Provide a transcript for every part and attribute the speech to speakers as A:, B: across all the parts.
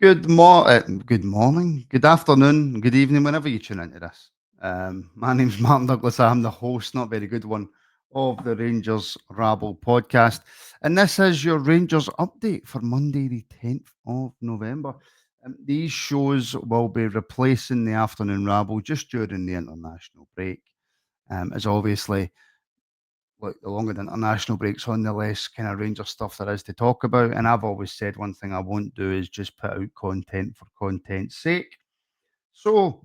A: Good morning, good afternoon, good evening, whenever you tune into this. My name's Martin Douglas. I'm the host, not very good one, of the Rangers Rabble Podcast, and this is your Rangers update for Monday, the 10th of November. These shows will be replacing the afternoon Rabble just during the international break. As obviously, look, the longer the international breaks on, the less kind of Ranger stuff there is to talk about. And I've always said one thing I won't do is just put out content for content's sake. So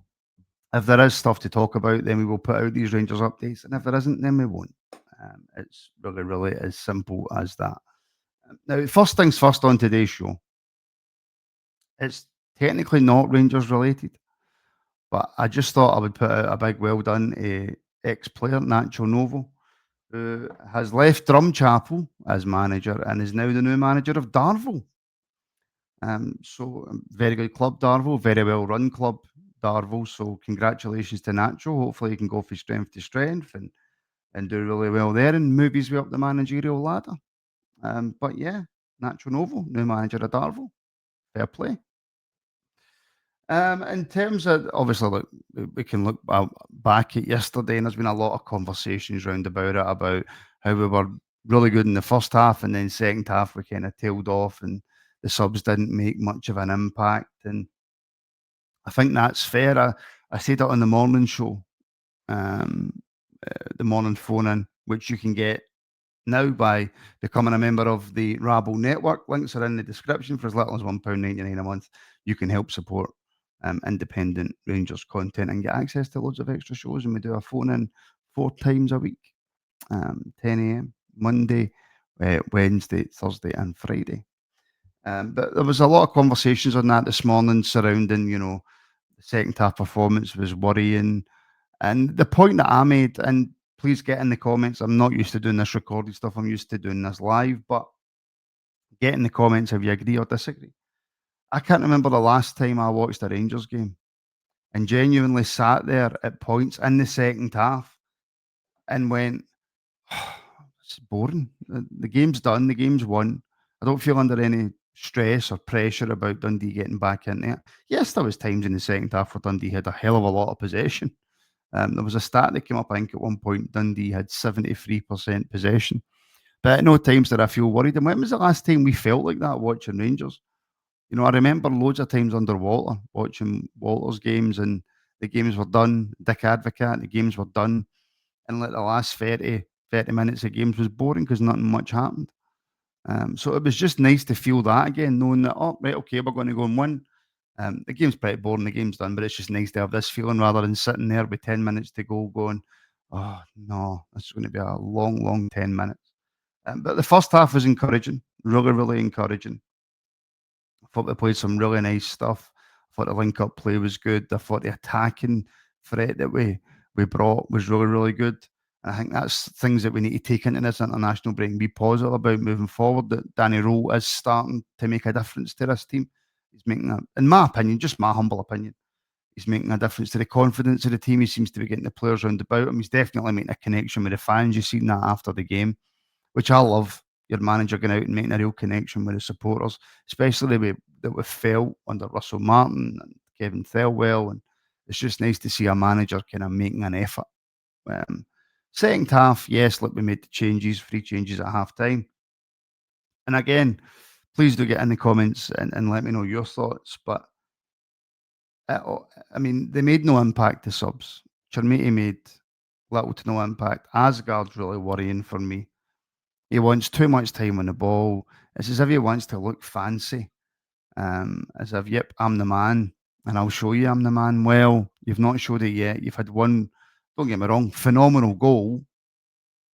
A: if there is stuff to talk about, then we will put out these Rangers updates. And if there isn't, then we won't. It's really, really as simple as that. Now, first things first on today's show, it's technically not Rangers related, but I just thought I would put out a big well done ex player, Nacho Novo, who has left Drumchapel as manager and is now the new manager of Darvel. Very good club, Darvel, very well run club, Darvel. So congratulations to Nacho. Hopefully he can go from strength to strength and do really well there and move his way up the managerial ladder. But yeah, Nacho Novo, new manager of Darvel. Fair play. In terms of obviously, look, we can look back at yesterday, and there's been a lot of conversations round about it about how we were really good in the first half, and then second half we kind of tailed off, and the subs didn't make much of an impact. And I think that's fair. I said it on the morning show, um, the morning phone in, which you can get now by becoming a member of the Rabble Network. Links are in the description. For as little as £1.99 a month, you can help support independent Rangers content and get access to loads of extra shows. And we do a phone in 4 times a week, 10 a.m., Monday, Wednesday, Thursday, and Friday. But there was a lot of conversations on that this morning surrounding, the second half performance was worrying. And the point that I made, and please get in the comments. I'm not used to doing this recorded stuff. I'm used to doing this live, but get in the comments if you agree or disagree. I can't remember the last time I watched a Rangers game and genuinely sat there at points in the second half and went, it's boring. The game's done. The game's won. I don't feel under any stress or pressure about Dundee getting back into it. Yes, there was times in the second half where Dundee had a hell of a lot of possession. There was a stat that came up, I think, at one point, Dundee had 73% possession. But at no times did I feel worried. And when was the last time we felt like that watching Rangers? I remember loads of times under Walter, watching Walter's games, and the games were done. Dick Advocat, the games were done. And like the last 30 minutes of games was boring because nothing much happened. So it was just nice to feel that again, knowing that, oh, right, okay, we're going to go and win. The game's pretty boring, the game's done, but it's just nice to have this feeling rather than sitting there with 10 minutes to go going, oh, no, it's going to be a long, long 10 minutes. But the first half was encouraging, really, really encouraging. I thought we played some really nice stuff. I thought the link up play was good. I thought the attacking threat that we brought was really, really good. And I think that's things that we need to take into this international break and be positive about moving forward. That Danny Rowe is starting to make a difference to this team. He's making a, in my opinion, just my humble opinion, he's making a difference to the confidence of the team. He seems to be getting the players round about him. He's definitely making a connection with the fans. You've seen that after the game, which I love. Your manager going out and making a real connection with the supporters, especially the way that we felt under Russell Martin and Kevin Thelwell. And it's just nice to see a manager kind of making an effort. Um, Second half, yes, look, we made the changes, 3 changes at half time. And again, please do get in the comments and let me know your thoughts. But I mean, they made no impact to subs. Chermiti made little to no impact. Asgard's really worrying for me. He wants too much time on the ball. It's as if he wants to look fancy. As if, yep, I'm the man, and I'll show you I'm the man. Well, you've not showed it yet. You've had one, don't get me wrong, phenomenal goal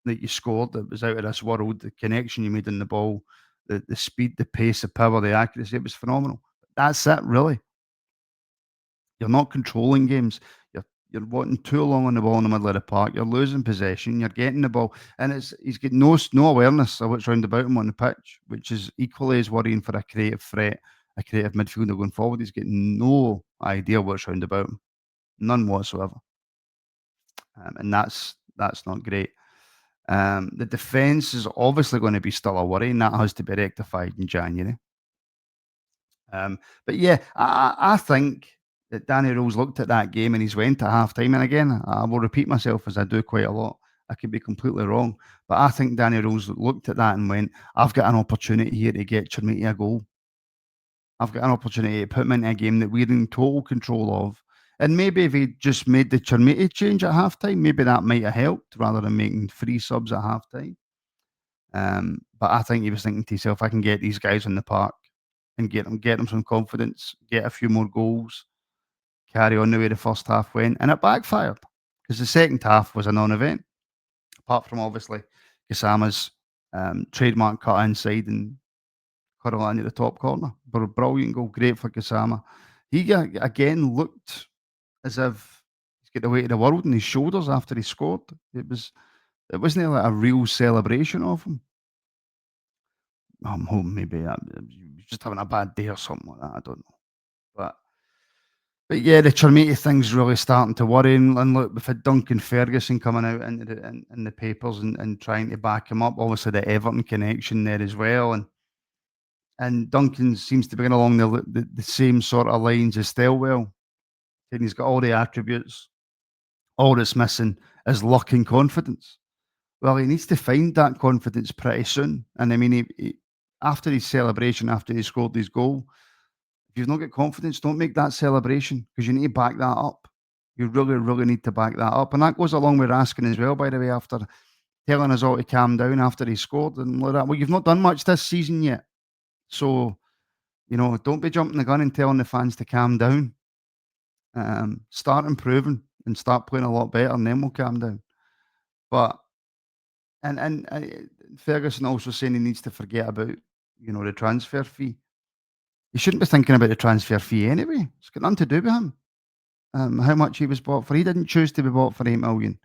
A: that you scored that was out of this world. The connection you made in the ball, the speed, the pace, the power, the accuracy, it was phenomenal. That's it, really. You're not controlling games. You're wanting too long on the ball in the middle of the park. You're losing possession. You're getting the ball, and he's got no awareness of what's round about him on the pitch, which is equally as worrying for a creative threat, a creative midfielder going forward. He's got no idea what's round about him, none whatsoever, and that's not great. The defence is obviously going to be still a worry, and that has to be rectified in January. But yeah, I think that Danny Rose looked at that game and he's went at half time. And again, I will repeat myself as I do quite a lot. I could be completely wrong. But I think Danny Rose looked at that and went, I've got an opportunity here to get Chermiti a goal. I've got an opportunity to put him into a game that we're in total control of. And maybe if he just made the Chermiti change at halftime, maybe that might have helped rather than making three subs at halftime. But I think he was thinking to himself, I can get these guys in the park and get them some confidence, get a few more goals, carry on the way the first half went, and it backfired because the second half was a non-event, apart from obviously Kasama's trademark cut inside and curl into the top corner. But a brilliant goal, great for Kasama. Again looked as if he's got the weight of the world on his shoulders after he scored. It wasn't like a real celebration of him. I'm hoping maybe he was just having a bad day or something like that. I don't know, but yeah, the Chermiti thing's really starting to worry. And look, we've had Duncan Ferguson coming out into in the papers and trying to back him up. Obviously, the Everton connection there as well, and Duncan seems to be going along the same sort of lines as Stelwell. And he's got all the attributes. All that's missing is luck and confidence. Well, he needs to find that confidence pretty soon. And I mean, after his celebration, after he scored his goal, if you've not got confidence, don't make that celebration because you need to back that up. You really, really need to back that up. And that goes along with Raskin as well, by the way, after telling us all to calm down after he scored and like that. Well, you've not done much this season yet. So, don't be jumping the gun and telling the fans to calm down. Start improving and start playing a lot better, and then we'll calm down. But and Ferguson also saying he needs to forget about the transfer fee. He shouldn't be thinking about the transfer fee anyway. It's got nothing to do with him. How much he was bought for. He didn't choose to be bought for 8 million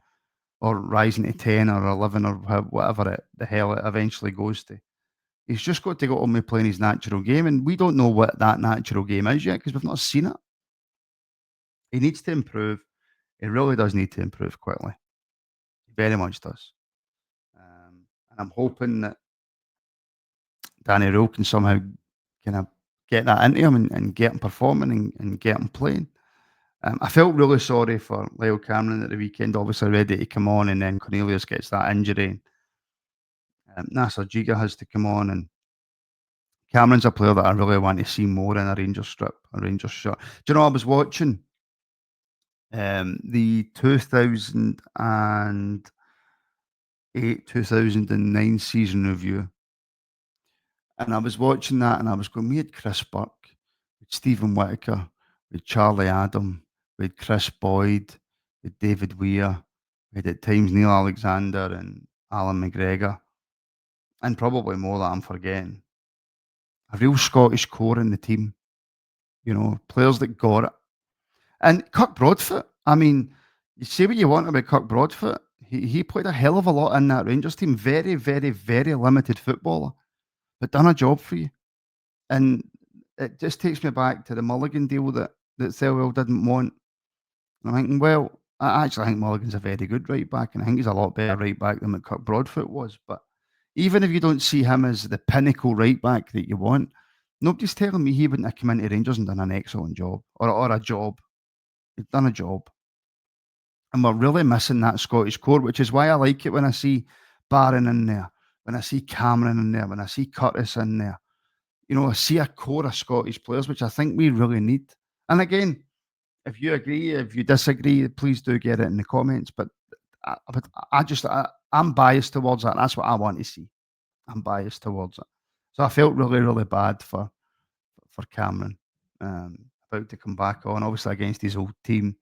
A: or rising to 10 or 11 or whatever the hell it eventually goes to. He's just got to go on with playing his natural game, and we don't know what that natural game is yet because we've not seen it. He needs to improve. He really does need to improve quickly. He very much does. And I'm hoping that Danny Rowe can somehow kind of get that into him and get him performing and get him playing. I felt really sorry for Lyle Cameron at the weekend, obviously ready to come on, and then Cornelius gets that injury. Nasser Giga has to come on, and Cameron's a player that I really want to see more in a Rangers strip, a Rangers shirt. Do you know, I was watching the 2008-2009 season review, and I was watching that and I was going, we had Chris Burke, with Stephen Whittaker, with Charlie Adam, with Chris Boyd, with David Weir, with at times Neil Alexander and Alan McGregor, and probably more that I'm forgetting. A real Scottish core in the team, players that got it. And Kirk Broadfoot, I mean, you say what you want about Kirk Broadfoot, he played a hell of a lot in that Rangers team. Very, very, very limited footballer, but done a job for you. And it just takes me back to the Mulligan deal that Thelwell didn't want. And I'm thinking, well, I actually think Mulligan's a very good right back, and I think he's a lot better right back than what Kirk Broadfoot was. But even if you don't see him as the pinnacle right back that you want, nobody's telling me he wouldn't have come into Rangers and done an excellent job or a job. He's done a job. And we're really missing that Scottish core, which is why I like it when I see Barron in there, when I see Cameron in there, when I see Curtis in there. I see a core of Scottish players, which I think we really need. And again, if you agree, if you disagree, please do get it in the comments. But I'm biased towards that. That's what I want to see. I'm biased towards it. So I felt really, really bad for Cameron about to come back on. Obviously against his old team.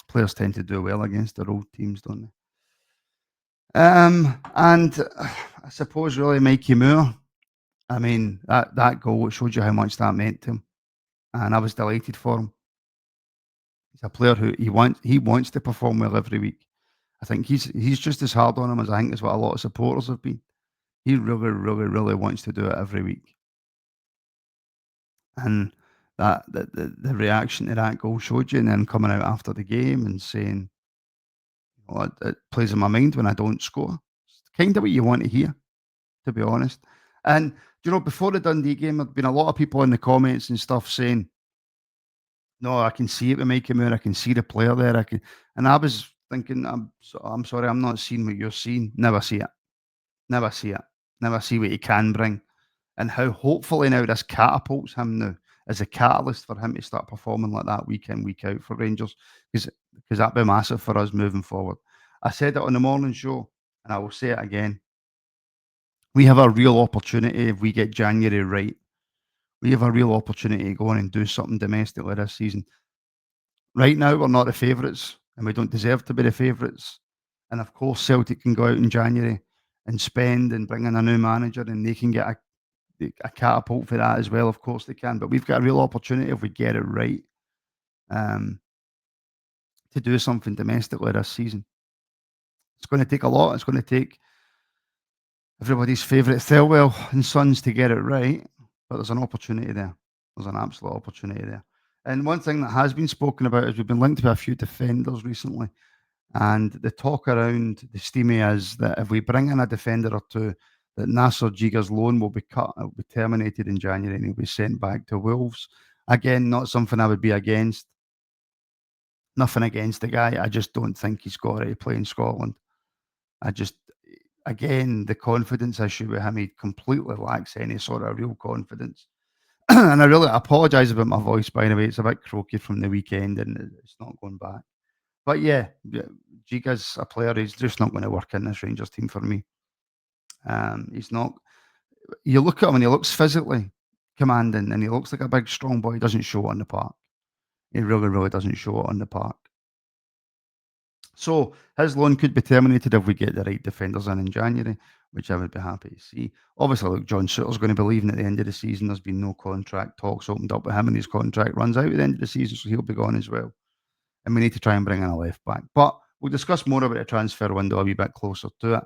A: Players tend to do well against their old teams, don't they? And I suppose really Mikey Moore. I mean, that goal, it showed you how much that meant to him. And I was delighted for him. He's a player who he wants to perform well every week. I think he's just as hard on him as I think is what a lot of supporters have been. He really, really, really wants to do it every week. And that the reaction to that goal showed you, and then coming out after the game and saying, it plays in my mind when I don't score. It's kind of what you want to hear, to be honest. And Do you know, before the Dundee game, there'd been a lot of people in the comments and stuff saying, "No, I can see it with Mikey Moore. I can see the player there. I can," and I was thinking, I'm sorry, I'm not seeing what you're seeing. Never see it. Never see it. Never see what he can bring, and how hopefully now this catapults him now as a catalyst for him to start performing like that week in, week out for Rangers, because that'd be massive for us moving forward. I said it on the morning show, and I will say it again. We have a real opportunity if we get January right. We have a real opportunity to go on and do something domestically this season. Right now, we're not the favourites, and we don't deserve to be the favourites. And of course, Celtic can go out in January and spend and bring in a new manager, and they can get a catapult for that as well. Of course, they can. But we've got a real opportunity if we get it right, um, to do something domestically this season. It's going to take a lot. It's going to take everybody's favourite Thelwell and Sons to get it right, but there's an opportunity there. There's an absolute opportunity there. And one thing that has been spoken about is we've been linked to a few defenders recently, and the talk around the steamy is that if we bring in a defender or two, that Nasser Jiga's loan will be cut, it will be terminated in January, and he'll be sent back to Wolves. Again, not something I would be against. Nothing against the guy. I just don't think he's got it to play in Scotland. I just, again, the confidence issue with him, he completely lacks any sort of real confidence. And I really apologise about my voice, by the way. It's a bit croaky from the weekend and it's not going back. But yeah, Giga's a player. He's just not going to work in this Rangers team for me. He's not. You look at him and he looks physically commanding and he looks like a big, strong boy. He doesn't show it on the park. He really, really doesn't show it on the park. So his loan could be terminated if we get the right defenders in January, which I would be happy to see. Obviously, look, John Souttar's going to be leaving at the end of the season. There's been no contract talks opened up with him, and his contract runs out at the end of the season, so he'll be gone as well. And we need to try and bring in a left back. But we'll discuss more about the transfer window a wee bit closer to it.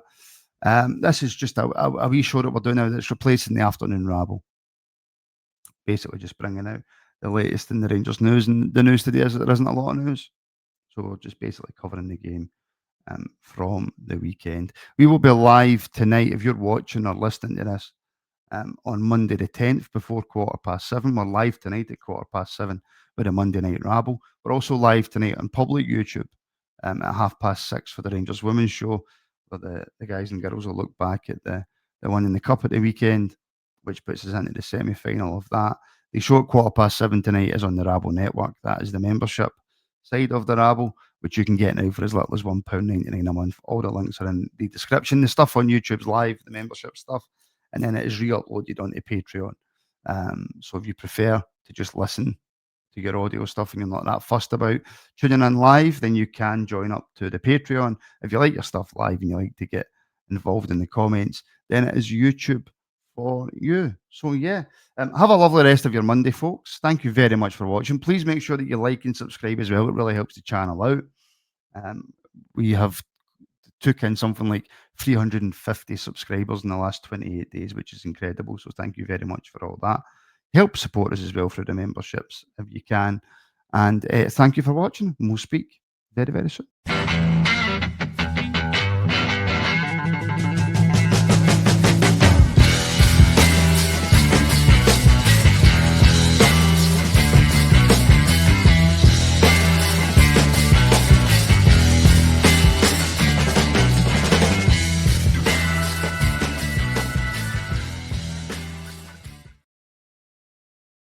A: This is just a wee show that we're doing now that's replacing the afternoon rabble. Basically, just bringing out the latest in the Rangers news. And the news today is that there isn't a lot of news. So we're just basically covering the game from the weekend. We will be live tonight if you're watching or listening to this on Monday the 10th before 7:15. We're live tonight at 7:15 with a Monday Night Rabble. We're also live tonight on public YouTube at 6:30 for the Rangers Women's Show, where the guys and girls will look back at the one in the Cup at the weekend, which puts us into the semi-final of that. The show at 7:15 tonight is on the Rabble Network. That is the membership side of the Rabble, which you can get now for as little as £1.99 a month. All the links are in the description. The stuff on YouTube's live, the membership stuff, and then it is re-uploaded onto Patreon. So if you prefer to just listen to your audio stuff and you're not that fussed about tuning in live, then you can join up to the Patreon. If you like your stuff live and you like to get involved in the comments, then it is YouTube for you. So yeah, have a lovely rest of your Monday, folks. Thank you very much for watching. Please make sure that you like and subscribe as well. It really helps the channel out. We have took in something like 350 subscribers in the last 28 days, which is incredible. So thank you very much for all that. Help support us as well through the memberships if you can. And thank you for watching. We'll speak very, very soon.